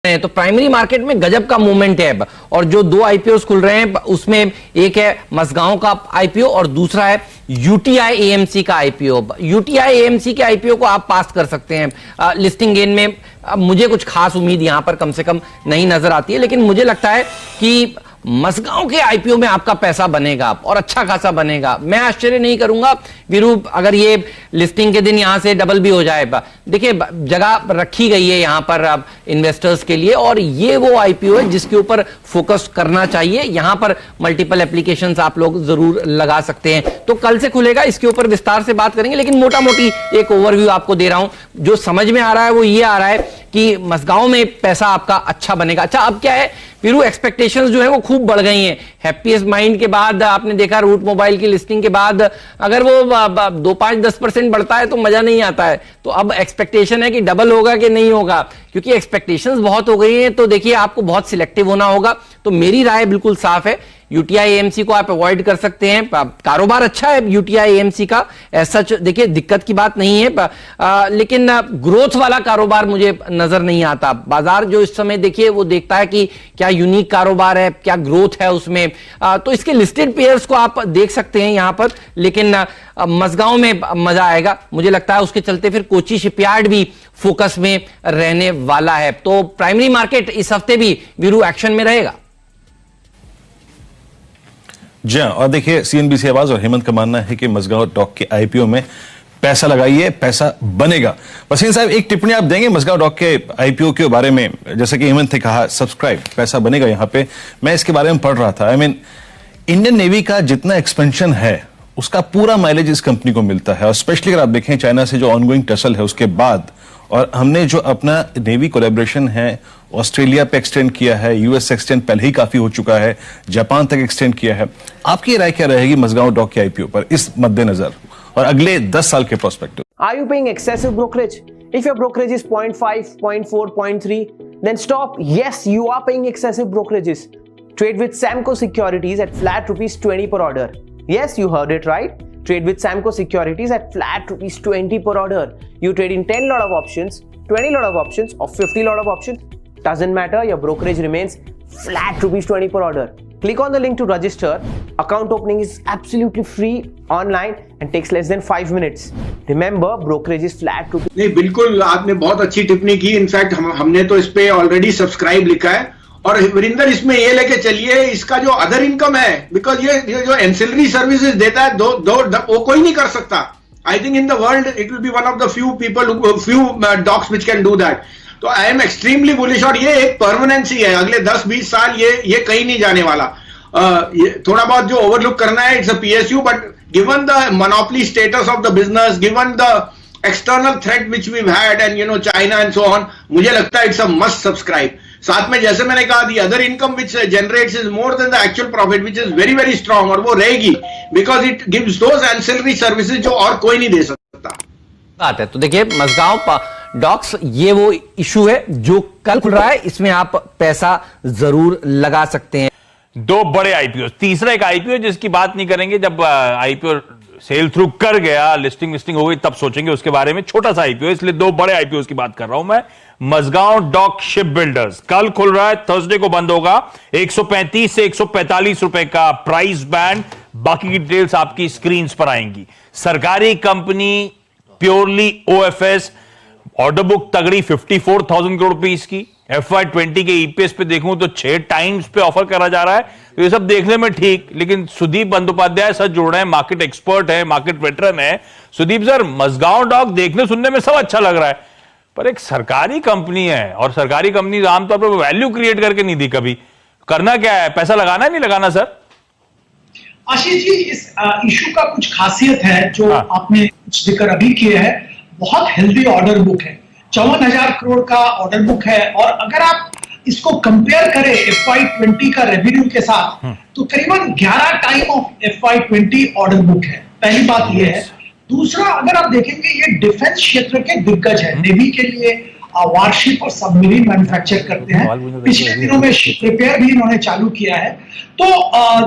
तो primary market में गजब का मूवमेंट है और जो दो आईपीओस खुल रहे हैं उसमें एक है मसगांव का आईपीओ और दूसरा है यूटीआई एएमसी का आईपीओ। यूटीआई एएमसी के आईपीओ को आप पास कर सकते हैं लिस्टिंग गेन में। मुझे कुछ खास उम्मीद यहां पर कम से कम नहीं नजर आती है, लेकिन मुझे लगता है कि मसगांव के आईपीओ में आपका पैसा बनेगा और अच्छा खासा बनेगा। मैं आश्चर्य नहीं करूंगा वीरू अगर ये लिस्टिंग के दिन यहां से डबल भी हो जाए। देखिए जगह रखी गई है यहां पर इन्वेस्टर्स के लिए और ये वो आईपीओ है जिसके ऊपर फोकस करना चाहिए। यहां पर मल्टीपल एप्लीकेशंस आप लोग जरूर लगा सकते हैं। तो कल से खुलेगा, इसके ऊपर विस्तार से बात करेंगे, लेकिन मोटा मोटी एक ओवरव्यू आपको दे रहा हूं। जो समझ में आ रहा है वो ये आ रहा है कि मसगांव में पैसा आपका अच्छा बनेगा। अच्छा अब क्या है वीरू, एक्सपेक्टेशंस जो है वो खूब बढ़ गई हैं। हैप्पीएस्ट माइंड के बाद आपने देखा रूट मोबाइल की लिस्टिंग के बाद अगर वो 2-5-10% बढ़ता है तो मजा नहीं आता है। तो अब एक्सपेक्टेशन है कि डबल होगा कि नहीं होगा, क्योंकि एक्सपेक्टेशंस बहुत हो गई हैं। तो देखिए आपको बहुत सिलेक्टिव होना होगा। तो मेरी राय बिल्कुल साफ है, यूटीआई एएमसी को आप अवॉइड कर सकते हैं। कारोबार अच्छा है यूटीआई एएमसी का, ऐसा देखिए दिक्कत की बात नहीं है, लेकिन ग्रोथ वाला कारोबार मुझे नजर नहीं आता। बाजार जो इस समय देखिए वो देखता है कि क्या यूनिक कारोबार है, क्या ग्रोथ है उसमें। तो इसके लिस्टेड पेयर्स को आप देख सकते हैं यहां पर, लेकिन मसगांव में मजा आएगा मुझे लगता है। उसके चलते फिर कोची शिपयार्ड भी फोकस में रहने वाला है। तो प्राइमरी मार्केट इस हफ्ते भी वीरू एक्शन में रहेगा। जी हाँ, और देखिए सीएनबीसी आवाज और हेमंत का मानना है कि मसगांव डॉक के आईपीओ में पैसा लगाइए, पैसा बनेगा। वसीम साहब एक टिप्पणी आप देंगे मसगांव डॉक के आईपीओ के बारे में? जैसे कि हेमंत ने कहा सब्सक्राइब पैसा बनेगा, यहां पे मैं इसके बारे में पढ़ रहा था। इंडियन नेवी का जितना एक्सपेंशन है उसका पूरा माइलेज इस कंपनी को मिलता है, और स्पेशली अगर आप देखें चाइना से जो ऑनगोइंग टसल है उसके बाद, और हमने जो अपना नेवी कोलैबोरेशन है ऑस्ट्रेलिया पे एक्सटेंड किया है, यूएस एक्सटेंड पहले ही काफी हो चुका है, जापान तक एक्सटेंड किया है। आपकी राय क्या रहेगी मसगांव डॉक के आईपीओ पर इस मद्देनजर और अगले 10 साल के prospective? Are you paying excessive brokerage? If your brokerage is 0.5, 0.4, 0.3, then stop. Yes, you are paying excessive brokerages. Trade with Samco Securities at flat ₹20 per order. Yes, you heard it right. Trade with Samco Securities at flat ₹20 per order. You trade in 10 lot of options, 20 lot of options, or 50 lot of options. Doesn't matter, your brokerage remains flat ₹20 per order. Click on the link to register. Account opening is absolutely free online and takes less than 5 minutes. Remember, brokerage is flat ₹20. नहीं, बिल्कुल आपने बहुत अच्छी टिप्पणी की। In fact हमने तो इस पे ऑलरेडी सब्सक्राइब लिखा है। और वरिंदर इसमें ये लेके चलिए इसका जो अदर इनकम है, बिकॉज ये जो एंसिलरी सर्विसेज देता है वो कोई नहीं कर सकता। I think in the world it will be one of the few docs which can do that. तो आई एम एक्सट्रीमली बुलिश, और ये एक परमानेंसी है। अगले 10-20 साल ये कहीं नहीं जाने वाला। ये थोड़ा बहुत जो ओवरलुक करना है, it's a PSU, but given the monopoly status of the business, given the external threat which we had and China and so on, मुझे लगता है इट्स अ मस्ट सब्सक्राइब। साथ में जैसे मैंने कहा the other income which generates is more than the actual profit, which is very very strong, और वो रहेगी because it gives those ancillary services जो और कोई नहीं दे सकता। बात है तो देखिए मसगांव डॉक्स ये वो इशू है जो कल खुल रहा है, इसमें आप पैसा जरूर लगा सकते हैं। दो बड़े आईपीओ, तीसरा एक आईपीओ जिसकी बात नहीं करेंगे, जब आईपीओ सेल थ्रू कर गया, लिस्टिंग हो गई, तब सोचेंगे उसके बारे में। छोटा सा आईपीओ, इसलिए दो बड़े आईपीओ की बात कर रहा हूं मैं। मसगांव डॉक शिप बिल्डर्स कल खुल रहा है, थर्सडे को बंद होगा। 135 से 145 रुपए का प्राइस बैंड, बाकी की डिटेल्स आपकी स्क्रीन पर आएंगी। सरकारी company, purely OFS, order book तगड़ी 54,000 करोड़ रुपीस की। FY20 के ईपीएस पे देखूं तो 6 टाइम्स पे ऑफर करा जा रहा है। तो ये सब देखने में ठीक, लेकिन सुदीप बंदोपाध्याय सर जुड़ रहे हैं, मार्केट एक्सपर्ट है, मार्केट वेटरन है। सुदीप सर, मसगांव डॉक देखने सुनने में सब अच्छा लग रहा है, पर एक सरकारी कंपनी है और सरकारी कंपनी आमतौर पर वैल्यू क्रिएट करके नहीं दी कभी। करना क्या है, पैसा लगाना है नहीं लगाना सर? आशीष जी, इस इशू का कुछ खासियत है जो आपने कुछ जिक्र अभी किए हैं। बहुत हेल्दी ऑर्डर बुक है, 54,000 करोड़ का ऑर्डर बुक है, और अगर आप इसको कंपेयर करें FY20 का रेवेन्यू के साथ तो करीबन 11 time of FY20 order book है। पहली बात यह है। दूसरा, अगर आप देखेंगे ये डिफेंस क्षेत्र के दिग्गज है, नेवी के लिए वारशिप और सबमरीन मैन्युफैक्चर करते हैं। पिछले दिनों में शिप रिपेयर भी इन्होंने चालू किया है। तो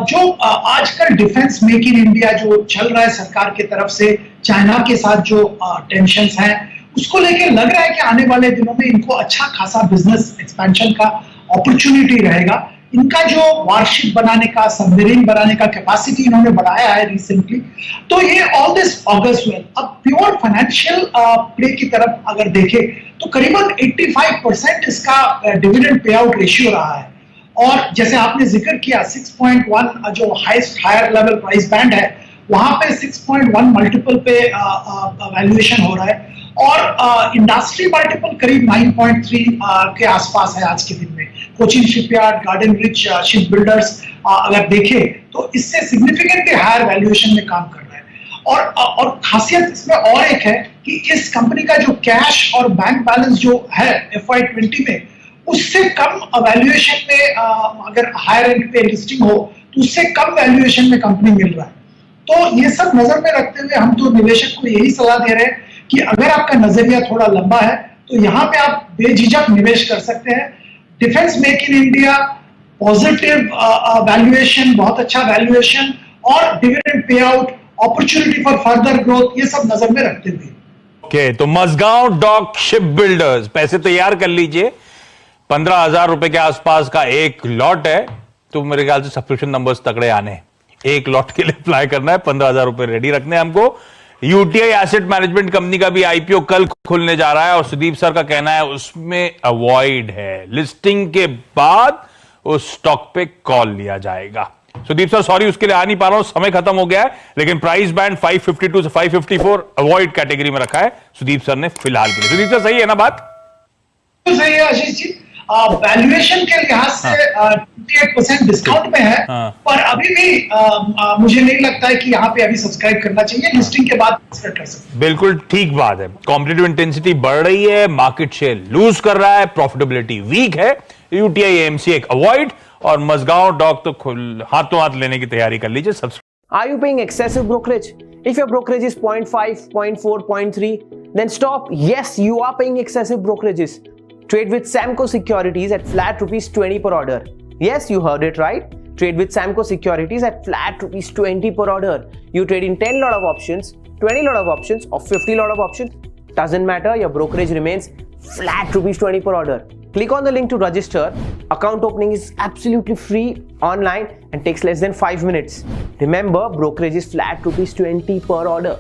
जो आजकल डिफेंस मेक इन इंडिया जो चल रहा है सरकार की तरफ से, चाइना के साथ जो टेंशंस हैं, उसको लेके लग रहा है कि आने वाले दिनों में इनको अच्छा खासा बिजनेस एक्सपेंशन का अपॉर्चुनिटी रहेगा। इनका जो वार्शिप बनाने का, सबमरीन बनाने का कैपेसिटी इन्होंने बढ़ाया है रिसेंटली, तो ये ऑल दिस ऑगर्स वेल। अब प्योर फाइनेंशियल प्ले की तरफ अगर देखें तो करीबन 85% इसका डिविडेंड पे आउट रेशियो रहा है। और जैसे आपने जिक्र किया 6.1 जो हायर लेवल प्राइस बैंड है, वहां पे 6.1 मल्टीपल पे वैल्यूएशन हो रहा है और इंडस्ट्री मल्टीपल करीब 9.3 के आसपास है आज के दिन में। Cochin shipyard, garden rich ship builders अगर देखें तो इससे सिग्निफिकेंटली हायर वैल्यूएशन में काम कर रहा है। और खासियत इसमें और एक है कि इस कंपनी का जो कैश और बैंक बैलेंस जो है FY20 में, उससे कम वैल्यूएशन में अगर हायर एंड पे लिस्टिंग हो तो उससे कम वैल्यूएशन में कंपनी मिल रहा है। तो ये सब नजर में रखते हुए हम तो निवेशक को यही सलाह दे रहे हैं कि अगर आपका नजरिया थोड़ा लंबा है तो यहाँ पे आप बेझिझक निवेश कर सकते हैं। Defence make in India, positive valuation, बहुत अच्छा वैल्यूएशन और dividend pay out, opportunity for further growth, ये सब नजर में रखते हुए। ओके, तो मजगांव डॉक शिप बिल्डर्स, पैसे तैयार कर लीजिए। 15,000 रुपए के आसपास का एक लॉट है, तो मेरे ख्याल से सब्सक्रिप्शन नंबर्स तगड़े आने। एक लॉट के लिए अप्लाई करना है, 15,000 रुपए रेडी रखने हैं हमको। यूटीआई एसेट मैनेजमेंट कंपनी का भी आईपीओ कल खुलने जा रहा है और सुदीप सर का कहना है उसमें अवॉइड है, लिस्टिंग के बाद उस स्टॉक पे कॉल लिया जाएगा। सुदीप सर सॉरी उसके लिए आ नहीं पा रहा हूं, समय खत्म हो गया है, लेकिन प्राइस बैंड 552 से 554 अवॉइड कैटेगरी में रखा है सुदीप सर ने फिलहाल के लिए। सुदीप सर सही है ना बात? तो सही है आशीष जी, वैल्यूएशन के लिहाज से 28% डिस्काउंट में है, पर अभी भी मुझे नहीं लगता है कि यहाँ पे अभी सब्सक्राइब करना चाहिए, लिस्टिंग के बाद कर सकते हैं। बिल्कुल ठीक बात है, कॉम्पिटिटिव इंटेंसिटी बढ़ रही है, मार्केट शेयर लूज कर रहा है, प्रॉफिटेबिलिटी वीक है, यूटीआई एएमसी एक अवॉइड और मजगांव डॉक तो हाथों हाथ लेने की तैयारी कर लीजिए। Are you paying excessive brokerage? If your brokerage is 0.5, 0.4, 0.3, then stop. Yes, you are paying excessive brokerages. Trade with Samco Securities at flat ₹20 per order. Yes, you heard it right. Trade with Samco Securities at flat ₹20 per order. You trade in 10 lot of options, 20 lot of options or 50 lot of options. Doesn't matter, your brokerage remains flat ₹20 per order. Click on the link to register. Account opening is absolutely free online and takes less than 5 minutes. Remember, brokerage is flat ₹20 per order.